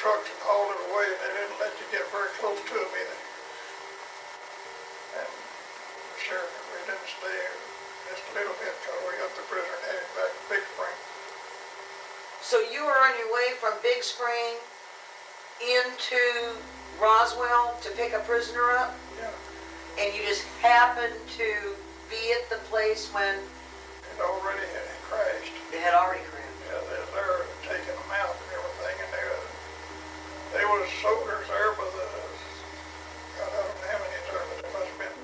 trucks and hauled it away, and they didn't let you get very close to them either. And the sheriff, we didn't stay just a little bit till we got the prisoner and headed back to Big Spring. So you were on your way from Big Spring into Roswell to pick a prisoner up? Yeah. And you just happened to be at the place when It already had crashed. it had already crashed? Yeah, they're taking them out and everything, and they was soldiers there, but God, I don't know how many there, but there must have been.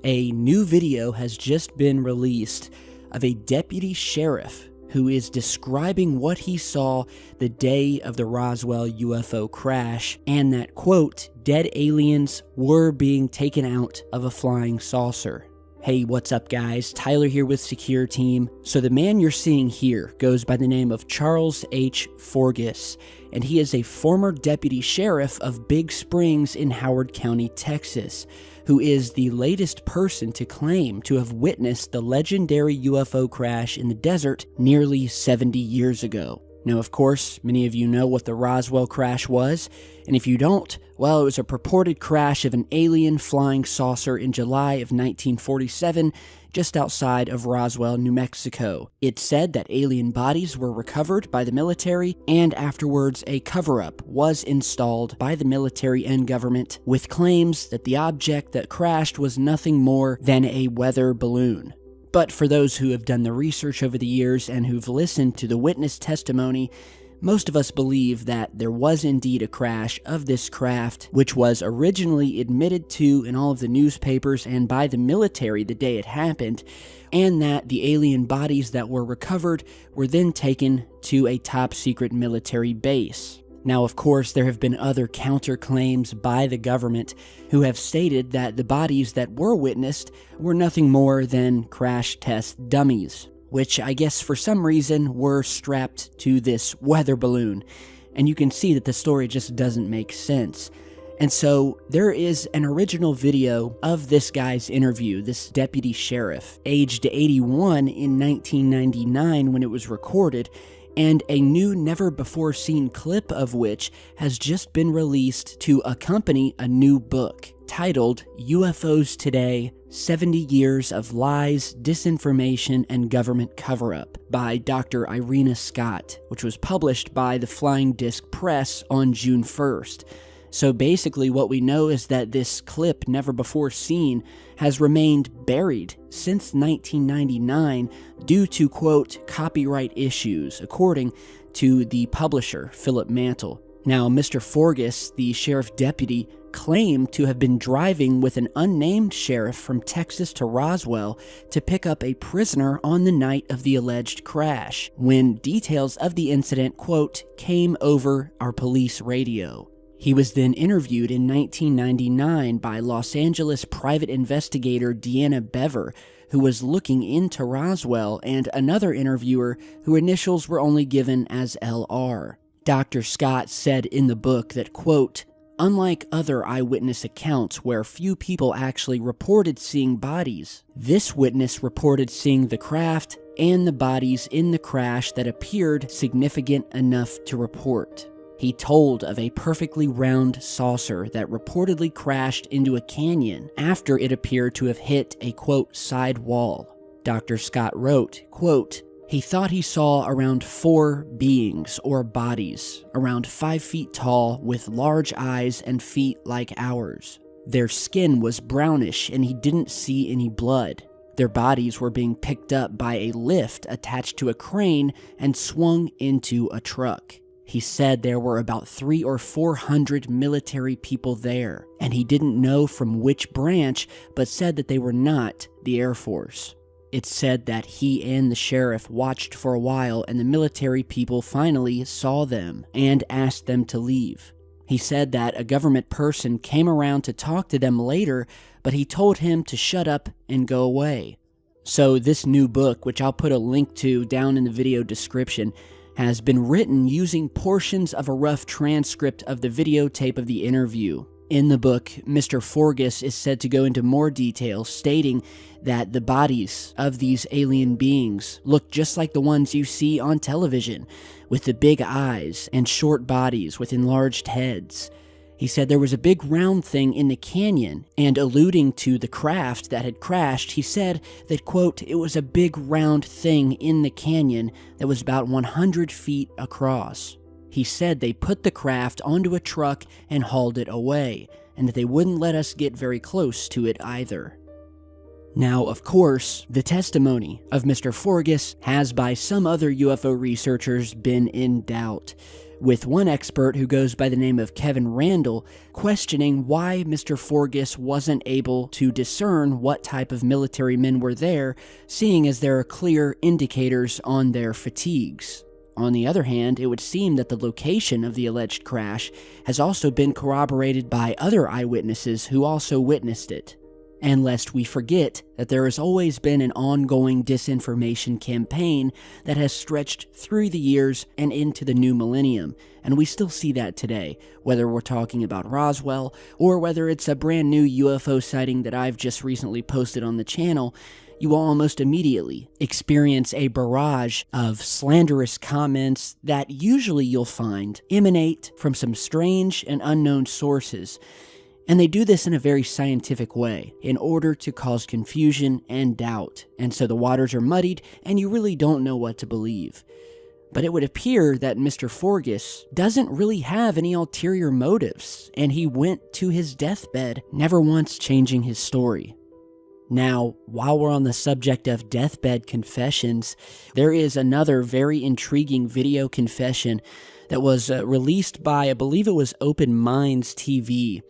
A new video has just been released of a deputy sheriff who is describing what he saw the day of the Roswell UFO crash, and that, quote, dead aliens were being taken out of a flying saucer. Hey, what's up guys? Tyler here with Secure Team. So the man you're seeing here goes by the name of Charles H. Forgus, and he is a former deputy sheriff of Big Springs in Howard County, Texas, who is the latest person to claim to have witnessed the legendary UFO crash in the desert nearly 70 years ago. Now, of course, many of you know what the Roswell crash was, and if you don't, well, it was a purported crash of an alien flying saucer in July of 1947, just outside of Roswell, New Mexico. It's said that alien bodies were recovered by the military, and afterwards a cover-up was installed by the military and government, with claims that the object that crashed was nothing more than a weather balloon. But for those who have done the research over the years and who've listened to the witness testimony, most of us believe that there was indeed a crash of this craft, which was originally admitted to in all of the newspapers and by the military the day it happened, and that the alien bodies that were recovered were then taken to a top-secret military base. Now, of course, there have been other counterclaims by the government who have stated that the bodies that were witnessed were nothing more than crash test dummies, which I guess for some reason were strapped to this weather balloon. And you can see that the story just doesn't make sense. And so there is an original video of this guy's interview, this deputy sheriff, aged 81 in 1999 when it was recorded, and a new never-before-seen clip of which has just been released to accompany a new book titled UFOs Today, 70 Years of Lies, Disinformation, and Government Cover-Up by Dr. Irena Scott, which was published by the Flying Disc Press on June 1st. So basically what we know is that this clip, never before seen, has remained buried since 1999 due to, quote, copyright issues, according to the publisher, Philip Mantle. Now, Mr. Forgus, the sheriff deputy, claimed to have been driving with an unnamed sheriff from Texas to Roswell to pick up a prisoner on the night of the alleged crash, when details of the incident, quote, came over our police radio. He was then interviewed in 1999 by Los Angeles private investigator Deanna Bever, who was looking into Roswell, and another interviewer whose initials were only given as LR. Dr. Scott said in the book that, quote, unlike other eyewitness accounts where few people actually reported seeing bodies, this witness reported seeing the craft and the bodies in the crash that appeared significant enough to report. He told of a perfectly round saucer that reportedly crashed into a canyon after it appeared to have hit a, quote, side wall. Dr. Scott wrote, quote, he thought he saw around 4 beings or bodies, around 5 feet tall with large eyes and feet like ours. Their skin was brownish and he didn't see any blood. Their bodies were being picked up by a lift attached to a crane and swung into a truck. He said there were about 300 or 400 military people there, and he didn't know from which branch, but said that they were not the Air Force. It said that he and the sheriff watched for a while, and the military people finally saw them and asked them to leave. He said that a government person came around to talk to them later, but he told him to shut up and go away. So this new book, which I'll put a link to down in the video description, has been written using portions of a rough transcript of the videotape of the interview. In the book, Mr. Forgus is said to go into more detail, stating that the bodies of these alien beings look just like the ones you see on television, with the big eyes and short bodies with enlarged heads. He said there was a big round thing in the canyon, and alluding to the craft that had crashed, he said that, quote, it was a big round thing in the canyon that was about 100 feet across. He said they put the craft onto a truck and hauled it away, and that they wouldn't let us get very close to it either. Now, of course, the testimony of Mr. Forgus has by some other UFO researchers been in doubt, with one expert who goes by the name of Kevin Randall questioning why Mr. Forgus wasn't able to discern what type of military men were there, seeing as there are clear indicators on their fatigues. On the other hand, it would seem that the location of the alleged crash has also been corroborated by other eyewitnesses who also witnessed it. And lest we forget that there has always been an ongoing disinformation campaign that has stretched through the years and into the new millennium, and we still see that today, whether we're talking about Roswell or whether it's a brand new UFO sighting that I've just recently posted on the channel. You will almost immediately experience a barrage of slanderous comments that usually you'll find emanate from some strange and unknown sources. And they do this in a very scientific way, in order to cause confusion and doubt, and so the waters are muddied and you really don't know what to believe. But it would appear that Mr. Forgus doesn't really have any ulterior motives, and he went to his deathbed never once changing his story. Now, while we're on the subject of deathbed confessions, there is another very intriguing video confession that was released by, I believe it was Open Minds TV,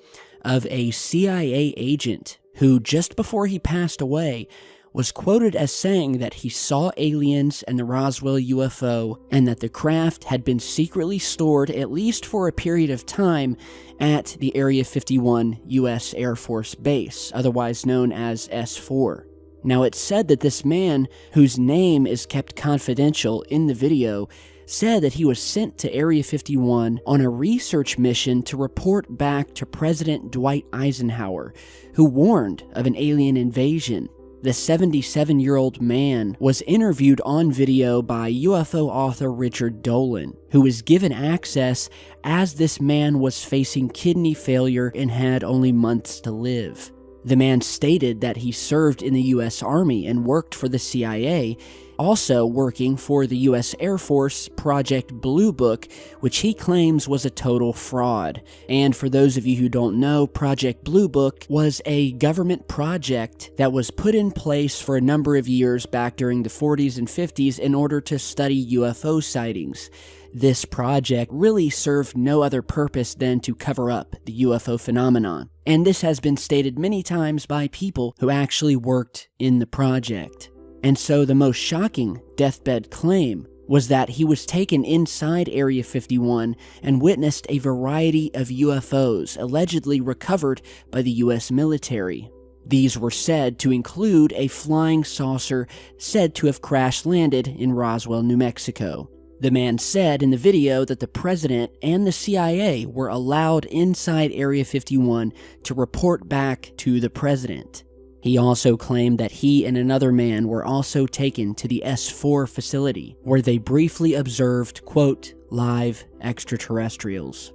of a CIA agent who, just before he passed away, was quoted as saying that he saw aliens and the Roswell UFO, and that the craft had been secretly stored, at least for a period of time, at the Area 51 U.S. Air Force Base, otherwise known as S4. Now, it's said that this man, whose name is kept confidential in the video, said that he was sent to Area 51 on a research mission to report back to President Dwight Eisenhower, who warned of an alien invasion. The 77-year-old man was interviewed on video by UFO author Richard Dolan, who was given access as this man was facing kidney failure and had only months to live. The man stated that he served in the U.S. Army and worked for the CIA, also working for the U.S. Air Force Project Blue Book, which he claims was a total fraud. And for those of you who don't know, Project Blue Book was a government project that was put in place for a number of years back during the 40s and 50s in order to study UFO sightings. This project really served no other purpose than to cover up the UFO phenomenon. And this has been stated many times by people who actually worked in the project. And so the most shocking deathbed claim was that he was taken inside Area 51 and witnessed a variety of UFOs allegedly recovered by the U.S. military. These were said to include a flying saucer said to have crash-landed in Roswell, New Mexico. The man said in the video that the president and the CIA were allowed inside Area 51 to report back to the president. He also claimed that he and another man were also taken to the S4 facility, where they briefly observed, quote, live extraterrestrials.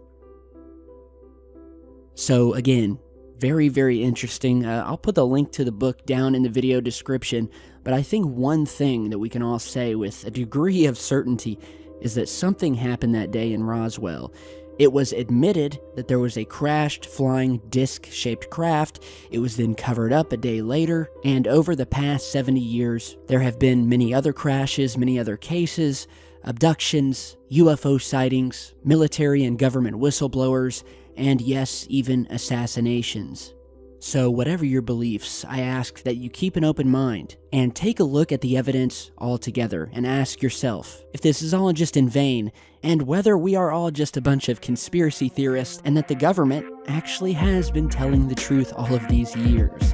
So again, very, very interesting. I'll put the link to the book down in the video description, but I think one thing that we can all say with a degree of certainty is that something happened that day in Roswell. It was admitted that there was a crashed flying disc-shaped craft. It was then covered up a day later, and over the past 70 years, there have been many other crashes, many other cases, abductions, UFO sightings, military and government whistleblowers, and yes, even assassinations. So whatever your beliefs, I ask that you keep an open mind and take a look at the evidence altogether and ask yourself if this is all just in vain and whether we are all just a bunch of conspiracy theorists and that the government actually has been telling the truth all of these years.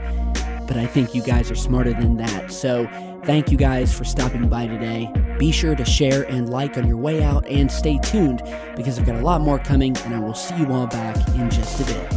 But I think you guys are smarter than that, so thank you guys for stopping by today. Be sure to share and like on your way out and stay tuned because I've got a lot more coming and I will see you all back in just a bit.